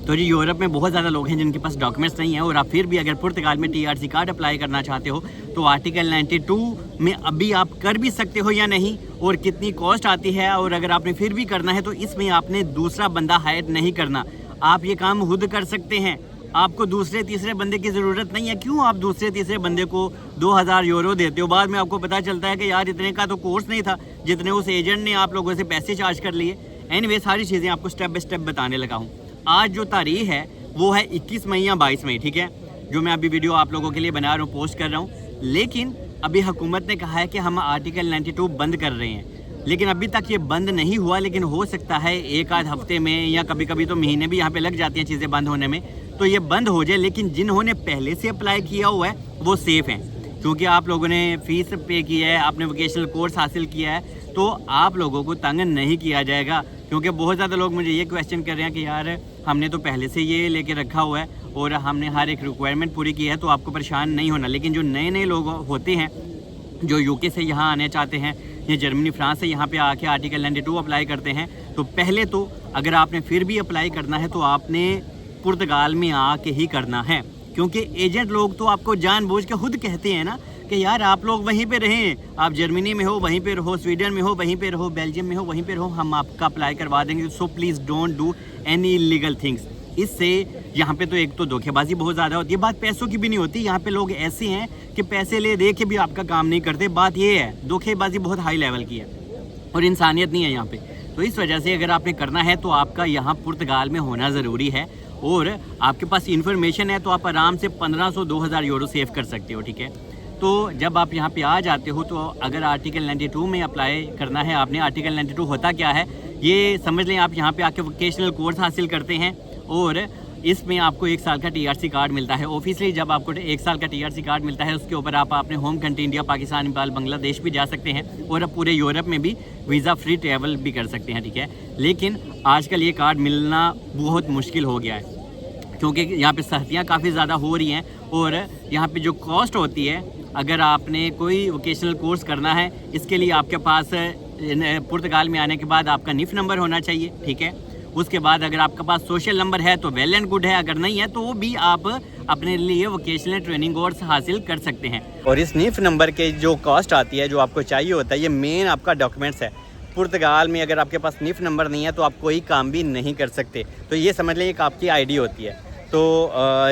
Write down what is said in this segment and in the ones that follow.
तो जी यूरोप में बहुत ज़्यादा लोग हैं जिनके पास डॉक्यूमेंट्स नहीं है और आप फिर भी अगर पुर्तगाल में टीआरसी कार्ड अप्लाई करना चाहते हो तो आर्टिकल 92 में अभी आप कर भी सकते हो या नहीं, और कितनी कॉस्ट आती है, और अगर आपने फिर भी करना है तो इसमें आपने दूसरा बंदा हायर नहीं करना, आप ये काम खुद कर सकते हैं। आपको दूसरे तीसरे बंदे की ज़रूरत नहीं है। क्यों आप दूसरे तीसरे बंदे को 2000 यूरो देते हो, बाद में आपको पता चलता है कि यार इतने का तो कोर्स नहीं था जितने उस एजेंट ने आप लोगों से पैसे चार्ज कर लिए। एनीवे सारी चीज़ें आपको स्टेप बाय स्टेप बताने लगा हूँ। आज जो तारीख है वो है 21 मई या 22 मई, ठीक है, जो मैं अभी वीडियो आप लोगों के लिए बना रहा हूँ, पोस्ट कर रहा हूँ। लेकिन अभी हुकूमत ने कहा है कि हम आर्टिकल 92 बंद कर रहे हैं, लेकिन अभी तक ये बंद नहीं हुआ। लेकिन हो सकता है एक आध हफ्ते में या कभी कभी तो महीने भी यहाँ पे लग जाती हैं चीज़ें बंद होने में, तो ये बंद हो जाए। लेकिन जिन्होंने पहले से अप्लाई किया हुआ है वो सेफ़ हैं, क्योंकि आप लोगों ने फ़ीस पे की है, आपने वोकेशनल कोर्स हासिल किया है, तो आप लोगों को तंग नहीं किया जाएगा। क्योंकि बहुत ज़्यादा लोग मुझे ये क्वेश्चन कर रहे हैं कि यार हमने तो पहले से ये लेके रखा हुआ है और हमने हर एक रिक्वायरमेंट पूरी की है, तो आपको परेशान नहीं होना। लेकिन जो नए नए लोग होते हैं जो यूके से यहाँ आने चाहते हैं या जर्मनी फ्रांस से यहाँ पे आके आर्टिकल 92 अप्लाई करते हैं, तो पहले तो अगर आपने फिर भी अप्लाई करना है तो आपने पुर्तगाल में आके ही करना है। क्योंकि एजेंट लोग तो आपको जानबूझ के खुद कहते हैं ना कि यार आप लोग वहीं पे रहें, आप जर्मनी में हो वहीं पे रहो, स्वीडन में हो वहीं पे रहो, बेल्जियम में हो वहीं पे रहो, हम आपका अप्लाई करवा देंगे। So please don't do any illegal things. इससे यहाँ पे तो एक तो धोखेबाजी बहुत ज़्यादा होती है, बात पैसों की भी नहीं होती। यहाँ पे लोग ऐसे हैं कि पैसे ले दे के भी आपका काम नहीं करते। बात ये है धोखेबाजी बहुत हाई लेवल की है और इंसानियत नहीं है यहाँ पे। तो इस वजह से अगर आपने करना है तो आपका यहाँ पुर्तगाल में होना ज़रूरी है, और आपके पास इन्फॉर्मेशन है तो आप आराम से 1500-2000 यूरो सेव कर सकते हो, ठीक है। तो जब आप यहाँ पे आ जाते हो तो अगर आर्टिकल 92 में अप्लाई करना है आपने, आर्टिकल 92 होता क्या है ये समझ लें। आप यहाँ पे आके वोकेशनल कोर्स हासिल करते हैं और इसमें आपको 1 साल का टीआरसी कार्ड मिलता है। ऑफिशियली जब आपको 1 साल का टीआरसी कार्ड मिलता है उसके ऊपर आप अपने home country India, Pakistan, Nepal, Bangladesh भी जा सकते हैं और अब पूरे यूरोप में भी वीज़ा फ्री ट्रैवल भी कर सकते हैं, ठीक है। लेकिन आजकल ये कार्ड मिलना बहुत मुश्किल हो गया है क्योंकि यहाँ पे सख्तियाँ काफ़ी ज़्यादा हो रही हैं, और यहाँ पे जो कॉस्ट होती है अगर आपने कोई वोकेशनल कोर्स करना है इसके लिए आपके पास पुर्तगाल में आने के बाद आपका निफ नंबर होना चाहिए, ठीक है। उसके बाद अगर आपके पास सोशल नंबर है तो वेल एंड गुड है, अगर नहीं है तो वो भी आप अपने लिए वोकेशनल ट्रेनिंग कोर्स हासिल कर सकते हैं। और इस निफ नंबर के जो कॉस्ट आती है जो आपको चाहिए होता है, ये मेन आपका डॉक्यूमेंट्स है। पुर्तगाल में अगर आपके पास निफ नंबर नहीं है तो आप कोई काम भी नहीं कर सकते। तो ये समझ लें एक आपकी आईडी होती है। तो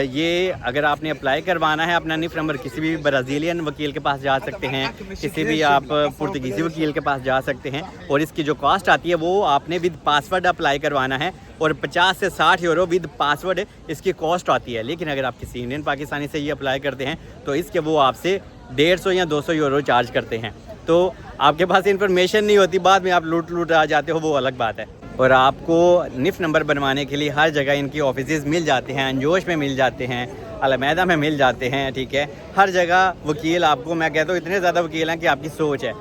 ये अगर आपने अप्लाई करवाना है अपना निफ नंबर, किसी भी ब्राज़ीलियन वकील के पास जा सकते हैं, किसी भी आप पुर्तगीज़ी वकील के पास जा सकते हैं, और इसकी जो कॉस्ट आती है वो आपने विद पासवर्ड अप्लाई करवाना है, और 50 से 60 यूरो विद पासवर्ड इसकी कॉस्ट आती है। लेकिन अगर आप किसी इंडियन पाकिस्तानी से ये अप्लाई करते हैं तो इसके वो आपसे 150 या 200 यूरो चार्ज करते हैं। तो आपके पास इन्फॉर्मेशन नहीं होती, बाद में आप लूट आ जाते हो, वो अलग बात है। और आपको निफ नंबर बनवाने के लिए हर जगह इनकी ऑफिसेज मिल जाते हैं, अंजोश में मिल जाते हैं, अलमैदा में मिल जाते हैं, ठीक है। हर जगह वकील आपको, मैं कहता हूँ इतने ज़्यादा वकील हैं कि आपकी सोच है।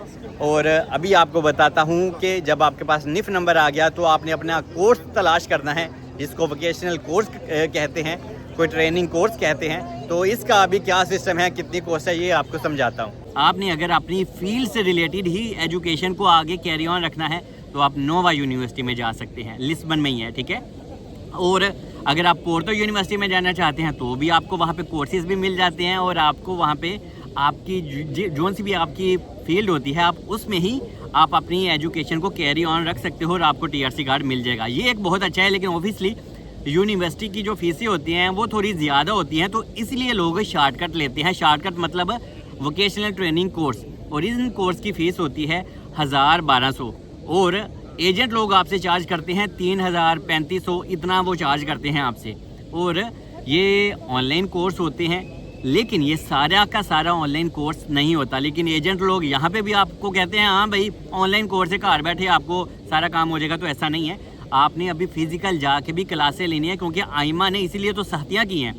और अभी आपको बताता हूँ कि जब आपके पास निफ नंबर आ गया तो आपने अपना कोर्स तलाश करना है, जिसको वोकेशनल कोर्स कहते हैं, कोई ट्रेनिंग कोर्स कहते हैं। तो इसका अभी क्या सिस्टम है, कितनी कॉस्ट है, ये आपको समझाता हूँ। आपने अगर अपनी फील्ड से रिलेटेड ही एजुकेशन को आगे कैरी ऑन रखना है तो आप नोवा यूनिवर्सिटी में जा सकते हैं, लिस्बन में ही है, ठीक है। और अगर आप पोर्टो यूनिवर्सिटी में जाना चाहते हैं तो भी आपको वहाँ पे कोर्सेज भी मिल जाते हैं, और आपको वहाँ पे आपकी जो सी भी आपकी फील्ड होती है आप उसमें ही आप अपनी एजुकेशन को कैरी ऑन रख सकते हो और आपको टीआरसी कार्ड मिल जाएगा। ये एक बहुत अच्छा है। लेकिन ऑब्वियसली यूनिवर्सिटी की जो फीसें होती हैं वो थोड़ी ज़्यादा होती हैं, तो इसलिए लोग शॉर्टकट लेते हैं। शॉर्टकट मतलब वोकेशनल ट्रेनिंग कोर्स, और इन कोर्स की फ़ीस होती है 1000-1200, और एजेंट लोग आपसे चार्ज करते हैं 3000-3500, इतना वो चार्ज करते हैं आपसे। और ये ऑनलाइन कोर्स होते हैं, लेकिन ये सारा का सारा ऑनलाइन कोर्स नहीं होता। लेकिन एजेंट लोग यहाँ पे भी आपको कहते हैं हाँ भाई ऑनलाइन कोर्स है, घर बैठे आपको सारा काम हो जाएगा, तो ऐसा नहीं है। आपने अभी फिज़िकल जाके भी क्लासें लेनी है, क्योंकि आइमा ने इसीलिए तो सख्तियाँ की हैं,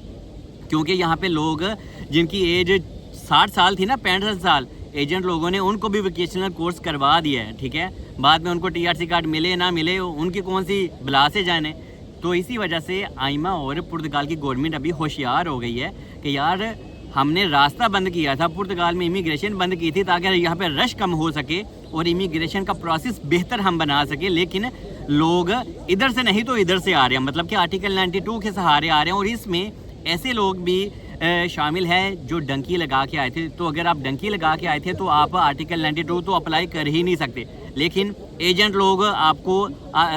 क्योंकि यहाँ पे लोग जिनकी एज 60 साल थी ना, 65 साल, एजेंट लोगों ने उनको भी वोकेशनल कोर्स करवा दिया है, ठीक है। बाद में उनको टीआरसी कार्ड मिले ना मिले, उनकी कौन सी बला से जाने। तो इसी वजह से आइमा और पुर्तगाल की गवर्नमेंट अभी होशियार हो गई है कि यार हमने रास्ता बंद किया था, पुर्तगाल में इमिग्रेशन बंद की थी ताकि यहाँ पे रश कम हो सके और इमिग्रेशन का प्रोसेस बेहतर हम बना सके। लेकिन लोग इधर से नहीं तो इधर से आ रहे हैं, मतलब कि आर्टिकल 92 के सहारे आ रहे हैं। और इसमें ऐसे लोग भी शामिल हैं जो डंकी लगा के आए थे। तो अगर आप डंकी लगा के आए थे तो आप आर्टिकल 92 तो अप्लाई कर ही नहीं सकते। लेकिन एजेंट लोग आपको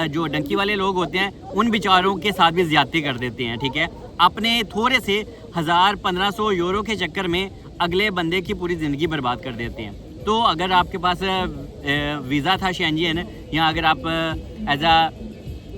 जो डंकी वाले लोग होते हैं उन बेचारों के साथ भी ज्यादती कर देते हैं, ठीक है। अपने थोड़े से 1000-1500 यूरो के चक्कर में अगले बंदे की पूरी ज़िंदगी बर्बाद कर देते हैं। तो अगर आपके पास वीज़ा था शेंजन, या अगर आप एज आ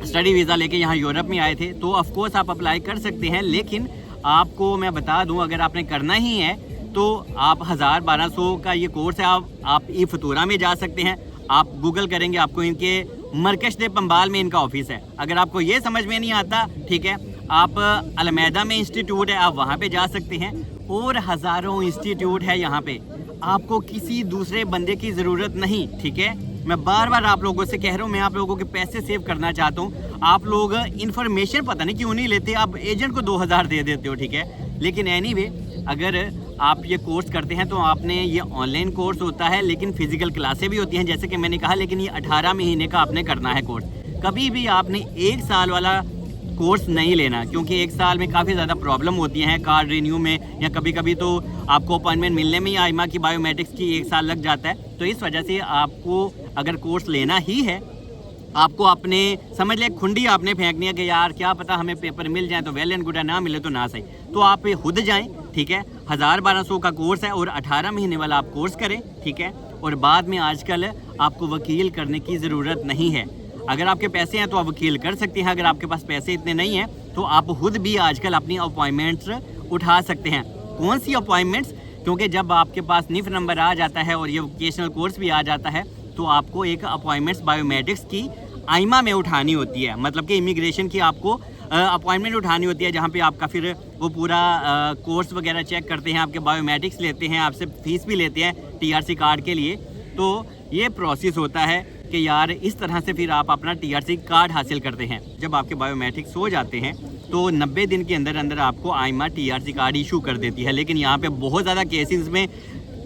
स्टडी वीज़ा लेके यहाँ यूरोप में आए थे तो ऑफ कोर्स आप अप्लाई कर सकते हैं। लेकिन आपको मैं बता दूं, अगर आपने करना ही है तो आप 1000-1200 का ये कोर्स है। आप ई फतूरा में जा सकते हैं, आप गूगल करेंगे आपको इनके मरकश दे पंबाल में इनका ऑफिस है। अगर आपको ये समझ में नहीं आता, ठीक है, आप अलमैदा में इंस्टीट्यूट है, आप वहाँ पे जा सकते हैं। और हज़ारों इंस्टीट्यूट है यहाँ पे, आपको किसी दूसरे बंदे की ज़रूरत नहीं, ठीक है। मैं बार बार आप लोगों से कह रहा हूँ, मैं आप लोगों के पैसे सेव करना चाहता हूँ। आप लोग इन्फॉर्मेशन पता नहीं क्यों नहीं लेते, आप एजेंट को 2000 दे देते हो, ठीक है। लेकिन एनीवे अगर आप ये कोर्स करते हैं तो आपने, ये ऑनलाइन कोर्स होता है लेकिन फिजिकल क्लासें भी होती हैं जैसे कि मैंने कहा। लेकिन ये 18 महीने का आपने करना है कोर्स। कभी भी आपने 1 साल वाला कोर्स नहीं लेना, क्योंकि 1 साल में काफ़ी ज़्यादा प्रॉब्लम होती हैं कार्ड रिन्यू में, या कभी कभी तो आपको अपॉइंटमेंट मिलने में ही आइमा की बायोमेट्रिक्स की 1 साल लग जाता है। तो इस वजह से आपको अगर कोर्स लेना ही है, आपको अपने समझ ले खुंडी आपने फेंकनी है कि यार क्या पता हमें पेपर मिल जाए तो वेल एंड गुड है, ना मिले तो ना सही। तो आप खुद जाएं, ठीक है। 1000-1200 का कोर्स है और 18 महीने वाला आप कोर्स करें, ठीक है। और बाद में आजकल आपको वकील करने की ज़रूरत नहीं है। अगर आपके पैसे हैं तो आप वकील कर सकते हैं, अगर आपके पास पैसे इतने नहीं हैं तो आप खुद भी आजकल अपनी अपॉइंटमेंट्स उठा सकते हैं। कौन सी अपॉइंटमेंट्स? क्योंकि जब आपके पास निफ नंबर आ जाता है और ये वोकेशनल कोर्स भी आ जाता है तो आपको एक अपॉइंटमेंट्स बायोमेट्रिक्स की आइमा में उठानी होती है, मतलब कि इमिग्रेशन की आपको अपॉइंटमेंट उठानी होती है, जहाँ पे आपका फिर वो पूरा कोर्स वगैरह चेक करते हैं, आपके बायोमेट्रिक्स लेते हैं, आपसे फीस भी लेते हैं टीआरसी कार्ड के लिए। तो ये प्रोसेस होता है कि यार इस तरह से फिर आप अपना टीआरसी कार्ड हासिल करते हैं। जब आपके बायोमेट्रिक्स हो जाते हैं तो 90 दिन के अंदर अंदर आपको आइमा टीआरसी कार्ड इशू कर देती है। लेकिन यहाँ पे बहुत ज़्यादा केसेस में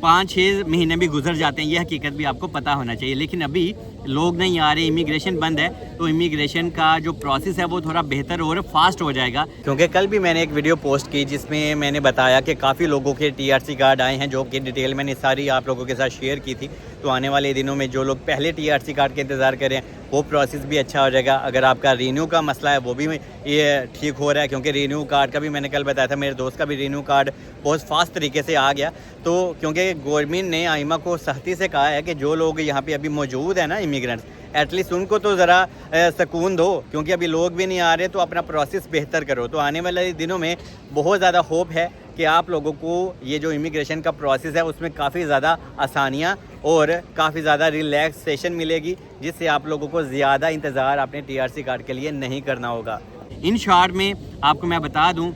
5-6 महीने भी गुजर जाते हैं, ये हकीकत भी आपको पता होना चाहिए। लेकिन अभी लोग नहीं आ रहे, इमिग्रेशन बंद है, तो इमिग्रेशन का जो प्रोसेस है वो थोड़ा बेहतर और फास्ट हो जाएगा। क्योंकि कल भी मैंने एक वीडियो पोस्ट की जिसमें मैंने बताया कि काफ़ी लोगों के टीआरसी कार्ड आए हैं, जो कि डिटेल मैंने सारी आप लोगों के साथ शेयर की थी। तो आने वाले दिनों में जो लोग पहले टीआरसी कार्ड के इंतज़ार करें वो प्रोसेस भी अच्छा हो जाएगा। अगर आपका रीन्यू का मसला है वो भी ये ठीक हो रहा है, क्योंकि रीन्यू कार्ड का भी मैंने कल बताया था, मेरे दोस्त का भी रीन्यू कार्ड बहुत फास्ट तरीके से आ गया। तो क्योंकि गवर्नमेंट ने आइमा को सख्ती से कहा है कि जो लोग यहाँ पे अभी मौजूद हैं ना इमिग्रेंट्स, एटलीस्ट उनको तो ज़रा सुकून दो, क्योंकि अभी लोग भी नहीं आ रहे, तो अपना प्रोसेस बेहतर करो। तो आने वाले दिनों में बहुत ज़्यादा होप है कि आप लोगों को ये जो इमिग्रेशन का प्रोसेस है उसमें काफ़ी ज़्यादा आसानियाँ और काफ़ी ज़्यादा रिलैक्सेशन मिलेगी, जिससे आप लोगों को ज़्यादा इंतज़ार अपने टीआरसी कार्ड के लिए नहीं करना होगा। इन शॉर्ट में आपको मैं बता दूं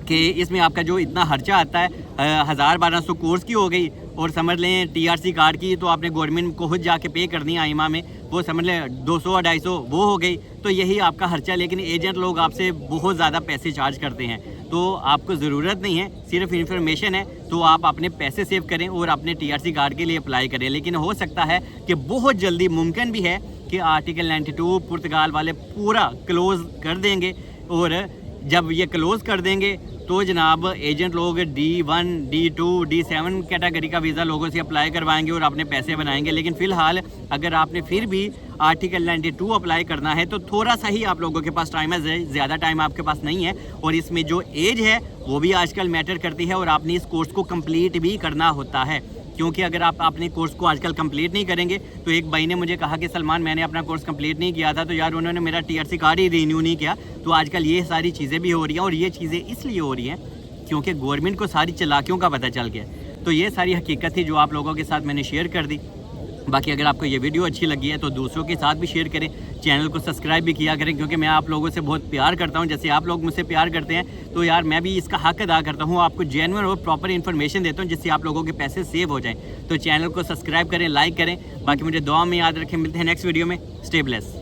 कि इसमें आपका जो इतना खर्चा आता है 1000-1200 कोर्स की हो गई, और समझ लें टीआरसी कार्ड की तो आपने गवर्नमेंट को खुद जाके पे करनी है आइमा में, वो समझ लें 200-250 वो हो गई, तो यही आपका खर्चा। लेकिन एजेंट लोग आपसे बहुत ज़्यादा पैसे चार्ज करते हैं, तो आपको ज़रूरत नहीं है, सिर्फ इन्फॉर्मेशन है। तो आप अपने पैसे सेव करें और अपने टीआरसी कार्ड के लिए अप्लाई करें। लेकिन हो सकता है कि बहुत जल्दी मुमकिन भी है कि आर्टिकल 92 पुर्तगाल वाले पूरा क्लोज़ कर देंगे, और जब ये क्लोज़ कर देंगे तो जनाब एजेंट लोग D1, D2, D7 कैटेगरी का वीज़ा लोगों से अप्लाई करवाएंगे और अपने पैसे बनाएंगे। लेकिन फ़िलहाल अगर आपने फिर भी आर्टिकल 92 अप्लाई करना है तो थोड़ा सा ही आप लोगों के पास टाइम है, ज़्यादा टाइम आपके पास नहीं है। और इसमें जो एज है वो भी आजकल मैटर करती है, और आपने इस कोर्स को कंप्लीट भी करना होता है। क्योंकि अगर आप अपने कोर्स को आजकल कंप्लीट नहीं करेंगे, तो एक भाई ने मुझे कहा कि सलमान मैंने अपना कोर्स कंप्लीट नहीं किया था, तो यार उन्होंने मेरा टीआरसी कार्ड ही रिन्यू नहीं किया। तो आजकल ये सारी चीज़ें भी हो रही हैं, और ये चीज़ें इसलिए हो रही हैं क्योंकि गवर्नमेंट को सारी चालाकियों का पता चल गया। तो ये सारी हकीकत थी जो आप लोगों के साथ मैंने शेयर कर दी। बाकी अगर आपको ये वीडियो अच्छी लगी है तो दूसरों के साथ भी शेयर करें, चैनल को सब्सक्राइब भी किया करें, क्योंकि मैं आप लोगों से बहुत प्यार करता हूं। जैसे आप लोग मुझसे प्यार करते हैं तो यार मैं भी इसका हक अदा करता हूं, आपको जेन्युइन और प्रॉपर इन्फॉर्मेशन देता हूं जिससे आप लोगों के पैसे सेव हो जाएं। तो चैनल को सब्सक्राइब करें, लाइक करें। बाकी मुझे दुआ में याद रखें। मिलते हैं नेक्स्ट वीडियो में। Stay bless.